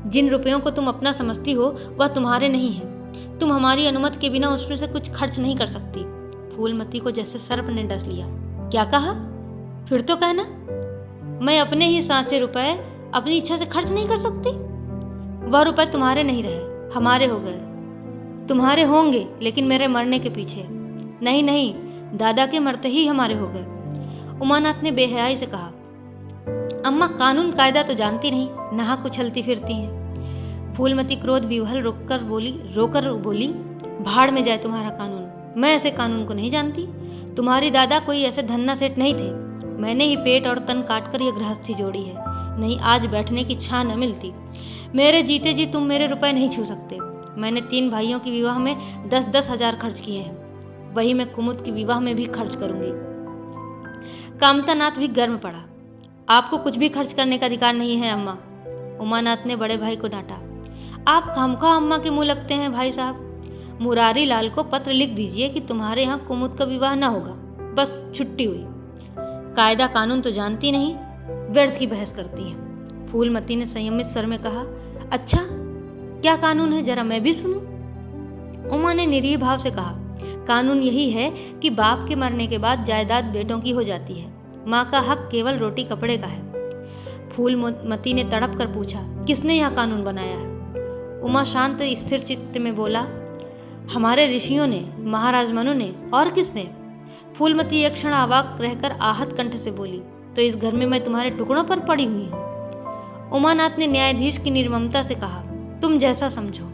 जिन रुपयों को तुम अपना समझती हो वह तुम्हारे नहीं है। तुम हमारी अनुमति के बिना उसमें से कुछ खर्च नहीं कर सकती। फूलमती को जैसे सर्प ने डस लिया। क्या कहा? फिर तो कहना। मैं अपने ही सांचे रुपए अपनी इच्छा से खर्च नहीं कर सकती? वह रुपए तुम्हारे नहीं रहे, हमारे हो गए। तुम्हारे होंगे लेकिन मेरे मरने के पीछे। नहीं नहीं, दादा के मरते ही हमारे हो गए। उमानाथ ने बेहयाई से कहा, अम्मा कानून कायदा तो जानती नहीं, नाहक उछलती फिरती हैं। फूलमती क्रोध विवहल रोकर बोली, भाड़ में जाए तुम्हारा कानून। मैं ऐसे कानून को नहीं जानती। तुम्हारी दादा कोई ऐसे धन्ना सेठ नहीं थे। मैंने ही पेट और तन काटकर यह गृहस्थी जोड़ी है, नहीं आज बैठने की छां न मिलती। मेरे जीते जी तुम मेरे रुपए नहीं छू सकते। मैंने 3 भाइयों के विवाह में 10-10 हजार खर्च किए हैं, वही मैं कुमुद के विवाह में भी खर्च करूंगी। कामतानाथ भी गर्म पड़ा। आपको कुछ भी खर्च करने का अधिकार नहीं है अम्मा। उमानाथ ने बड़े भाई को डांटा। आप खामखा अम्मा के मुंह लगते हैं भाई साहब। मुरारी लाल को पत्र लिख दीजिए कि तुम्हारे यहाँ कुमुद का विवाह ना होगा, बस छुट्टी हुई। कायदा कानून तो जानती नहीं, व्यर्थ की बहस करती है। फूलमती ने संयमित स्वर में कहा, अच्छा क्या कानून है, जरा मैं भी सुनूं। उमा ने निरीह भाव से कहा, कानून यही है कि बाप के मरने के बाद जायदाद बेटों की हो जाती है, माँ का हक केवल रोटी कपड़े का है। फूलमती ने तड़प कर पूछा, किसने यह कानून बनाया है? उमा शांत स्थिर चित्त में बोला, हमारे ऋषियों ने, महाराज मनु ने, और किसने? फूलमती एक क्षण अवाक रहकर आहत कंठ से बोली, तो इस घर में मैं तुम्हारे टुकड़ों पर पड़ी हुई हूँ। उमानाथ ने न्यायाधीश की निर्ममता से कहा, तुम जैसा समझो।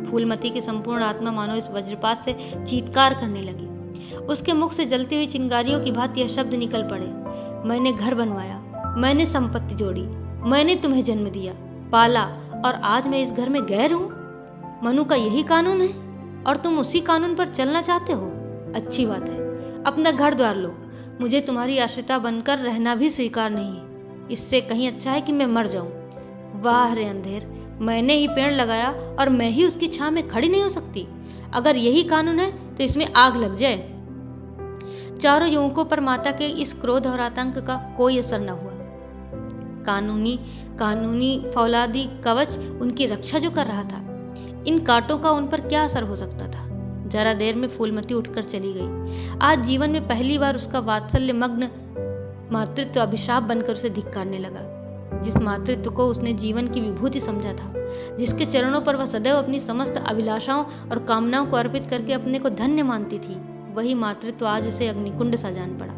फूलमती की संपूर्ण आत्मा मानो इस वज्रपात से चीत्कार करने लगी। उसके मुख से जलती हुई चिंगारियों की भांति यह शब्द निकल पड़े, मैंने घर बनवाया, मैंने संपत्ति जोड़ी, मैंने तुम्हें जन्म दिया, पाला, और आज मैं इस घर में गैर हूँ? मनु का यही कानून है और तुम उसी कानून पर चलना चाहते हो? अच्छी बात है, अपना घर द्वार लो। मुझे तुम्हारी आश्रिता बनकर रहना भी स्वीकार नहीं है। इससे कहीं अच्छा है कि मैं मर जाऊं। वाह रे अंधेर, मैंने ही पेड़ लगाया और मैं ही उसकी छां में खड़ी नहीं हो सकती। अगर यही कानून है तो इसमें आग लग जाए। चारों युवकों पर माता के इस क्रोध और आतंक का कोई असर न हुआ। कानूनी फौलादी कवच उनकी रक्षा जो कर रहा था, इन कांटों का उन पर क्या असर हो सकता था? जरा देर में फूलमती उठकर चली गई। आज जीवन में पहली बार उसका वात्सल्य मग्न मातृत्व अभिशाप बनकर उसे धिक्कारने लगा। जिस मातृत्व को उसने जीवन की विभूति समझा था, जिसके चरणों पर वह सदैव अपनी समस्त अभिलाषाओं और कामनाओं को अर्पित करके अपने को धन्य मानती थी, वही मातृत्व आज उसे अग्निकुंड सा जान पड़ा,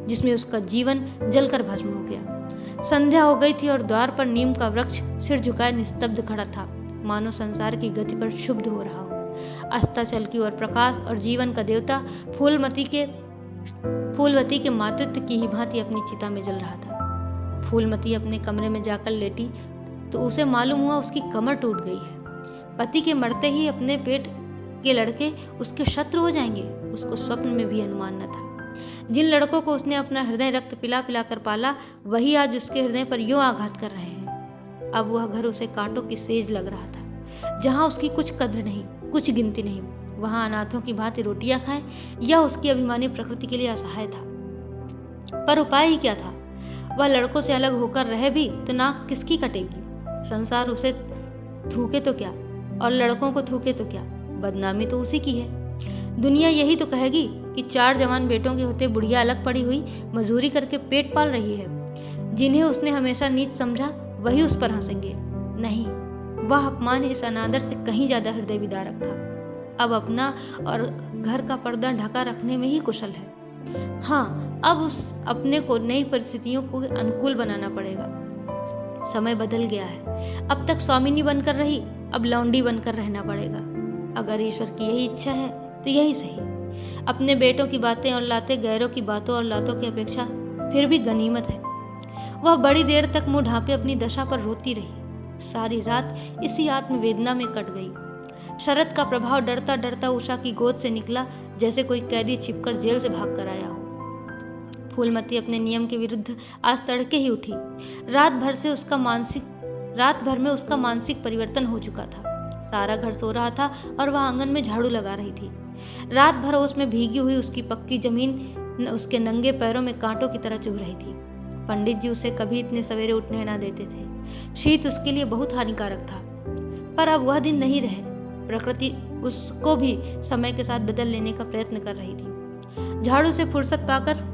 जिसमें उसका जीवन जलकर भस्म हो गया। संध्या हो गई थी और द्वार पर नीम का वृक्ष सिर झुकाए निस्तब्ध खड़ा था, मानो संसार की गति पर क्षुब्ध हो रहा हो। अस्ताचल की ओर प्रकाश और जीवन का देवता फूलवती के मातृत्व की ही भांति अपनी चिता में जल रहा था। फूलमती अपने कमरे में जाकर लेटी तो उसे मालूम हुआ उसकी कमर टूट गई है। पति के मरते ही अपने पेट के लड़के उसके शत्रु हो जाएंगे, उसको स्वप्न में भी अनुमान न था। जिन लड़कों को उसने अपना हृदय रक्त पिला पिला कर पाला, वही आज उसके हृदय पर यूं आघात कर रहे हैं। अब वह घर उसे कांटों की सेज लग रहा था। जहां उसकी कुछ कद्र नहीं, कुछ गिनती नहीं, वहां अनाथों की भांति रोटियां खाए या उसकी अभिमानी प्रकृति के लिए असहाय था। पर उपाय ही क्या था? वह लड़कों से अलग होकर रहे भी तो नाक किसकी कटेगी? संसार उसे थूके तो क्या और लड़कों को थूके तो क्या, बदनामी तो उसी की है। दुनिया यही तो कहेगी कि 4 जवान बेटों के होते बुढ़िया अलग पड़ी हुई मजूरी करके पेट पाल रही है। जिन्हें उसने हमेशा नीच समझा वही उस पर हंसेंगे। नहीं, वह अपमान इस अनादर से कहीं ज्यादा हृदय विदारक था। अब अपना और घर का पर्दा ढका रखने में ही कुशल है। हाँ, अब उस अपने को नई परिस्थितियों को अनुकूल बनाना पड़ेगा। समय बदल गया है। अब तक स्वामिनी बनकर रही, अब लौंडी बनकर रहना पड़ेगा। अगर ईश्वर की यही इच्छा है तो यही सही। अपने बेटों की बातें और लाते, गैरों की बातों और लातों की अपेक्षा फिर भी गनीमत है। वह बड़ी देर तक मुंह ढांपे अपनी दशा पर रोती रही। सारी रात इसी आत्मवेदना में कट गई। शरद का प्रभाव डरता डरता उषा की गोद से निकला, जैसे कोई कैदी छिपकर जेल से भाग कर आया हो। फूलमती अपने नियम के विरुद्ध आज तड़के ही उठी। रात भर में उसका मानसिक परिवर्तन हो चुका था। सारा घर सो रहा था और वह आंगन में झाड़ू लगा रही थी। रात भर उसमें भीगी हुई उसकी पक्की जमीन उसके नंगे पैरों में कांटों की तरह चुभ रही थी। पंडित जी उसे कभी इतने सवेरे उठने ना देते थे। शीत उसके लिए बहुत हानिकारक था। पर अब वह दिन नहीं रहे। प्रकृति उसको भी समय के साथ बदल लेने का प्रयत्न कर रही थी। झाड़ू से फुर्सत पाकर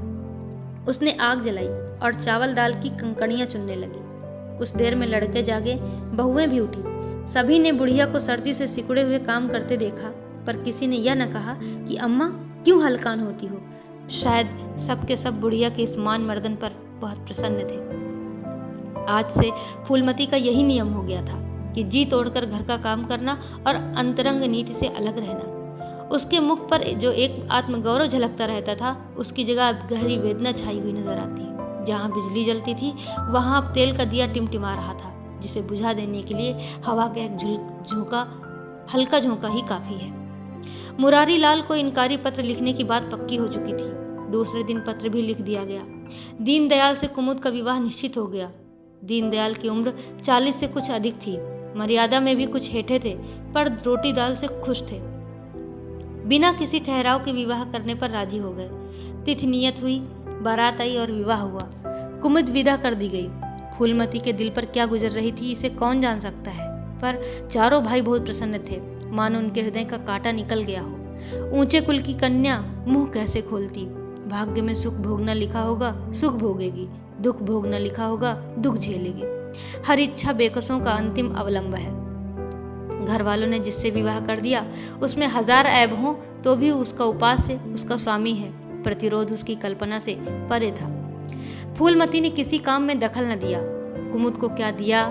उसने आग जलाई और चावल दाल की कंकड़ियां चुनने लगी। कुछ देर में लड़के जागे, बहुएं भी उठी। सभी ने बुढ़िया को सर्दी से सिकुड़े हुए काम करते देखा, पर किसी ने यह न कहा कि अम्मा क्यों हलकान होती हो। शायद सबके सब बुढ़िया के इस मान मर्दन पर बहुत प्रसन्न थे। आज से फूलमती का यही नियम हो गया था कि जी तोड़कर घर का काम करना और अंतरंग नीति से अलग रहना। उसके मुख पर जो एक आत्मगौरव झलकता रहता था, उसकी जगह अब गहरी वेदना छाई हुई नजर आती। जहाँ बिजली जलती थी वहाँ अब तेल का दिया टिमटिमा रहा था, जिसे बुझा देने के लिए हवा का एक हल्का झोंका ही काफी है। मुरारी लाल को इनकारी पत्र लिखने की बात पक्की हो चुकी थी। दूसरे दिन पत्र भी लिख दिया गया। दीनदयाल से कुमुद का विवाह निश्चित हो गया। दीनदयाल की उम्र 40 से कुछ अधिक थी। मर्यादा में भी कुछ हेठे थे, पर रोटी दाल से खुश थे। बिना किसी ठहराव के विवाह करने पर राजी हो गए। तिथि नियत हुई, बारात आई और विवाह हुआ। कुमुद विदा कर दी गई। फूलमती के दिल पर क्या गुजर रही थी इसे कौन जान सकता है, पर चारों भाई बहुत प्रसन्न थे, मानो उनके हृदय का कांटा निकल गया हो। ऊंचे कुल की कन्या मुंह कैसे खोलती। भाग्य में सुख भोगना लिखा होगा, सुख भोगेगी। दुख भोगना लिखा होगा, दुख झेलेगी। हर इच्छा बेकसों का अंतिम अवलंब है। घर वालों ने जिससे विवाह कर दिया उसमें 1000 ऐब हों तो भी उसका उपास्य उसका स्वामी है। प्रतिरोध उसकी कल्पना से परे था। फूलमती ने किसी काम में दखल न दिया। कुमुद को क्या दिया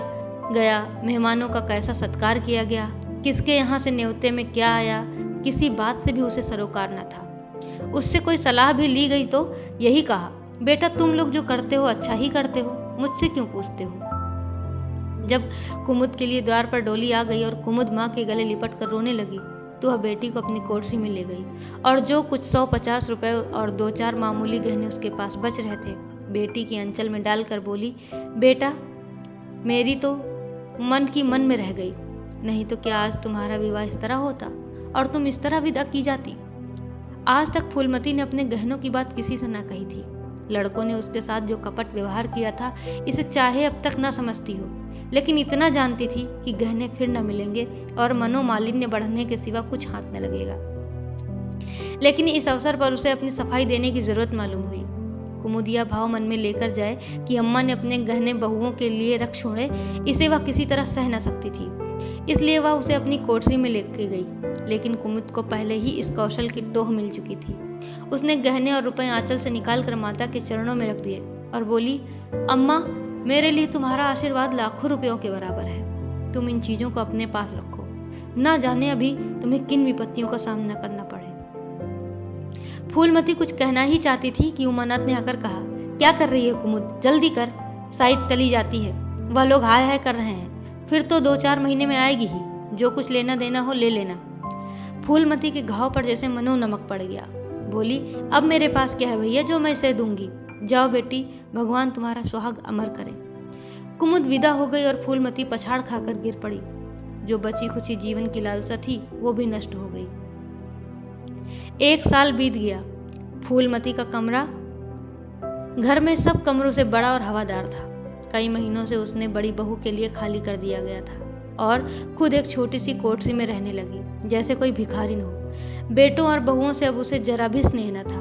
गया, मेहमानों का कैसा सत्कार किया गया, किसके यहाँ से न्योते में क्या आया, किसी बात से भी उसे सरोकार न था। उससे कोई सलाह भी ली गई तो यही कहा, बेटा तुम लोग जो करते हो अच्छा ही करते हो, मुझसे क्यों पूछते हो। जब कुमुद के लिए द्वार पर डोली आ गई और कुमुद माँ के गले लिपट कर रोने लगी तो वह बेटी को अपनी कोठरी में ले गई और जो कुछ 150 रुपए और 2-4 मामूली गहने उसके पास बच रहे थे बेटी की अंचल में डालकर बोली, बेटा मेरी तो मन की मन में रह गई, नहीं तो क्या आज तुम्हारा विवाह इस तरह होता और तुम इस तरह विदा की जाती। आज तक फूलमती ने अपने गहनों की बात किसी से ना कही थी। लड़कों ने उसके साथ जो कपट व्यवहार किया था इसे चाहे अब तक ना समझती हो, लेकिन इतना जानती थी कि गहने फिर न मिलेंगे और मनोमालिन्य बढ़ने के सिवा कुछ हाथ में लगेगा। लेकिन इस अवसर पर उसे अपनी सफाई देने की जरूरत मालूम हुई। कुमुदिया भाव मन में लेकर जाए कि अम्मा ने अपने गहने बहुओं के लिए रख छोड़े, इसे वह किसी तरह सह न सकती थी। इसलिए वह उसे अपनी कोठरी में लेके गई, लेकिन कुमुद को पहले ही इस कौशल की टोह मिल चुकी थी। उसने गहने और रुपए आंचल से निकालकर माता के चरणों में रख दिए और बोली, अम्मा मेरे लिए तुम्हारा आशीर्वाद लाखों रुपयों के बराबर है। तुम इन चीजों को अपने पास रखो, ना जाने अभी तुम्हें किन विपत्तियों का सामना करना पड़े। फूलमती कुछ कहना ही चाहती थी कि उमानाथ ने आकर कहा, क्या कर रही है कुमुद, जल्दी कर, साइद टली जाती है, वह लोग हाय हाय कर रहे हैं, फिर तो 2-4 महीने में आएगी ही, जो कुछ लेना देना हो ले लेना। फूलमती के घाव पर जैसे मनो नमक पड़ गया। बोली, अब मेरे पास क्या है भैया जो मैं इसे दूंगी, जाओ बेटी, भगवान तुम्हारा सुहाग अमर करे। कुमुद विदा हो गई और फूलमती पछाड़ खाकर गिर पड़ी। जो बची खुची जीवन की लालसा थी वो भी नष्ट हो गई। 1 साल बीत गया। फूलमती का कमरा घर में सब कमरों से बड़ा और हवादार था। कई महीनों से उसने बड़ी बहू के लिए खाली कर दिया गया था और खुद एक छोटी सी कोठरी में रहने लगी, जैसे कोई भिखारिन हो। बेटों और बहुओं से अब उसे जरा भी स्नेह न था।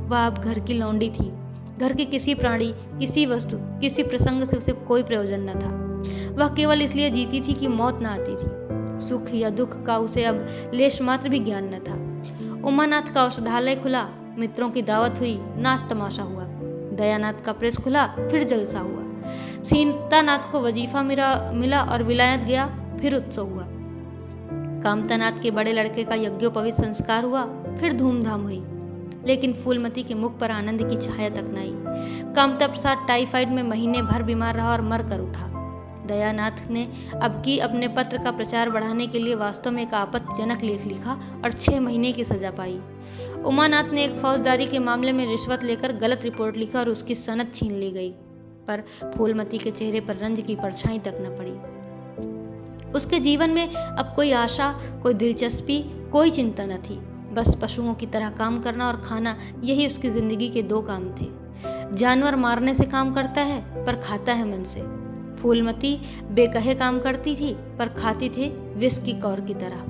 वह अब घर की लौंडी थी। घर के किसी प्राणी, किसी वस्तु, किसी प्रसंग से उसे कोई प्रयोजन न था। वह केवल इसलिए जीती थी कि मौत न आती थी। सुख या दुख का उसे अब लेश मात्र भी ज्ञान न था। उमानाथ का औषधालय खुला, मित्रों की दावत हुई, नाच तमाशा हुआ। दयानाथ का प्रेस खुला, फिर जलसा हुआ। सीतानाथ को वजीफा मिला और विलायत गया, फिर उत्सव हुआ। कामतानाथ के बड़े लड़के का यज्ञोपवीत संस्कार हुआ, फिर धूमधाम हुई। लेकिन फूलमती के मुख पर आनंद की छाया तक न आई। कामता प्रसाद टाइफाइड में महीने भर बीमार रहा और मर कर उठा। दयानाथ ने अब की अपने पत्र का प्रचार बढ़ाने के लिए वास्तव में एक आपत्तिजनक लेख लिखा और 6 महीने की सजा पाई। उमानाथ ने एक फौजदारी के मामले में रिश्वत लेकर गलत रिपोर्ट लिखा और उसकी सनद छीन ली गई, पर फूलमती के चेहरे पर रंज की परछाई तक न पड़ी। उसके जीवन में अब कोई आशा, कोई दिलचस्पी, कोई चिंता न थी। बस पशुओं की तरह काम करना और खाना, यही उसकी जिंदगी के 2 काम थे। जानवर मारने से काम करता है पर खाता है मन से। फूलमती बेकहे काम करती थी पर खाती थी विष की कौर की तरह।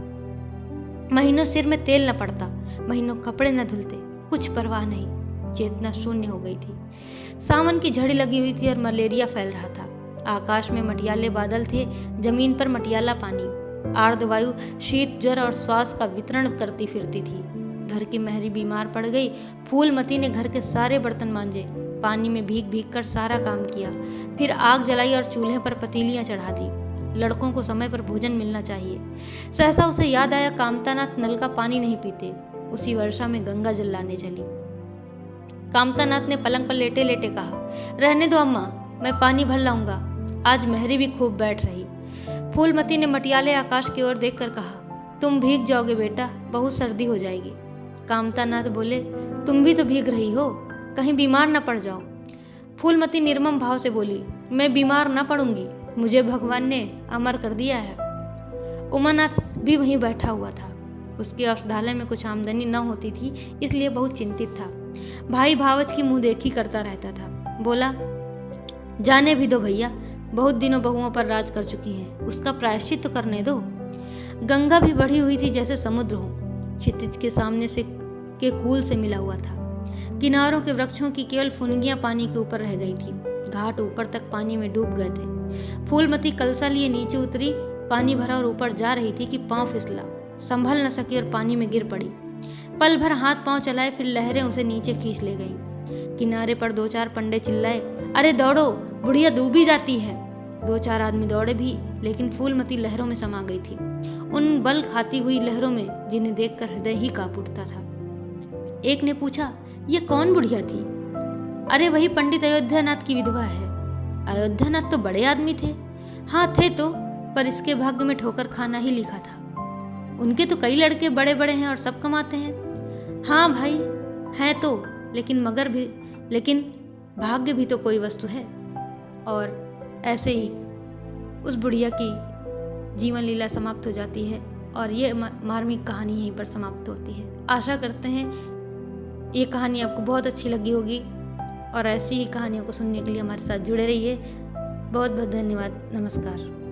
महीनों सिर में तेल न पड़ता, महीनों कपड़े न धुलते, कुछ परवाह नहीं। चेतना शून्य हो गई थी। सावन की झड़ी लगी हुई थी और मलेरिया फैल रहा था। आकाश में मटियाले बादल थे, जमीन पर मटियाला पानी। आर्द्र वायु शीत, ज्वर और श्वास का वितरण करती फिरती थी। घर की महरी बीमार पड़ गई। फूलमती ने घर के सारे बर्तन मांजे, पानी में भीग भीग कर सारा काम किया, फिर आग जलाई और चूल्हे पर पतीलियां चढ़ा दी। लड़कों को समय पर भोजन मिलना चाहिए। सहसा उसे याद आया, कामतानाथ नल का पानी नहीं पीते। उसी वर्षा में गंगा जल लाने चली। कामतानाथ ने पलंग पर लेटे लेटे कहा, रहने दो अम्मा, मैं पानी भर लाऊंगा। आज महरी भी खूब बैठ रही। फूलमती ने मटियाले आकाश की ओर देखकर कहा, तुम भीग जाओगे बेटा, बहुत सर्दी हो जाएगी। कामतानाथ बोले, तुम भी तो भीग रही हो, कहीं बीमार न पड़ जाओ। फूलमती निर्मम भाव से बोली, मैं बीमार न पड़ूंगी, मुझे भगवान ने अमर कर दिया है। उमानाथ भी वहीं बैठा हुआ था। उसके औषधालय में कुछ आमदनी न होती थी, इसलिए बहुत चिंतित था। भाई भावच की मुंह देखी करता रहता था। बोला, जाने भी दो भैया, बहुत दिनों बहुओं पर राज कर चुकी हैं, उसका प्रायश्चित तो करने दो। गंगा भी बढ़ी हुई थी जैसे समुद्र हो, क्षितिज के सामने से के कूल से मिला हुआ था। किनारों के वृक्षों की केवल फुनगियां पानी के ऊपर रह गई थी। घाट ऊपर तक पानी में डूब गए थे। फूलमती कलसा लिए नीचे उतरी पानी भरा और ऊपर जा रही थी कि पांव फिसला, संभल न सकी और पानी में गिर पड़ी। पल भर हाथ पांव चलाए, फिर लहरें उसे नीचे खींच ले गईं। किनारे पर 2-4 पंडे चिल्लाए, अरे दौड़ो, बुढ़िया डूबी जाती है। 2-4 आदमी दौड़े भी, लेकिन फूलमती लहरों में समा गई थी, उन बल खाती हुई लहरों में जिन्हें देखकर हृदय ही कांप उठता था। एक ने पूछा, ये कौन बुढ़िया थी? अरे वही पंडित अयोध्यानाथ की विधवा है। अयोध्यानाथ तो बड़े आदमी थे। हाँ थे तो, पर इसके भाग्य में ठोकर खाना ही लिखा था। उनके तो कई लड़के बड़े बड़े हैं और सब कमाते हैं। हाँ भाई हैं तो, लेकिन भाग्य भी तो कोई वस्तु है। और ऐसे ही उस बुढ़िया की जीवन लीला समाप्त हो जाती है और ये मार्मिक कहानी यहीं पर समाप्त होती है। आशा करते हैं ये कहानी आपको बहुत अच्छी लगी होगी और ऐसी ही कहानियों को सुनने के लिए हमारे साथ जुड़े रहिए। बहुत बहुत धन्यवाद। नमस्कार।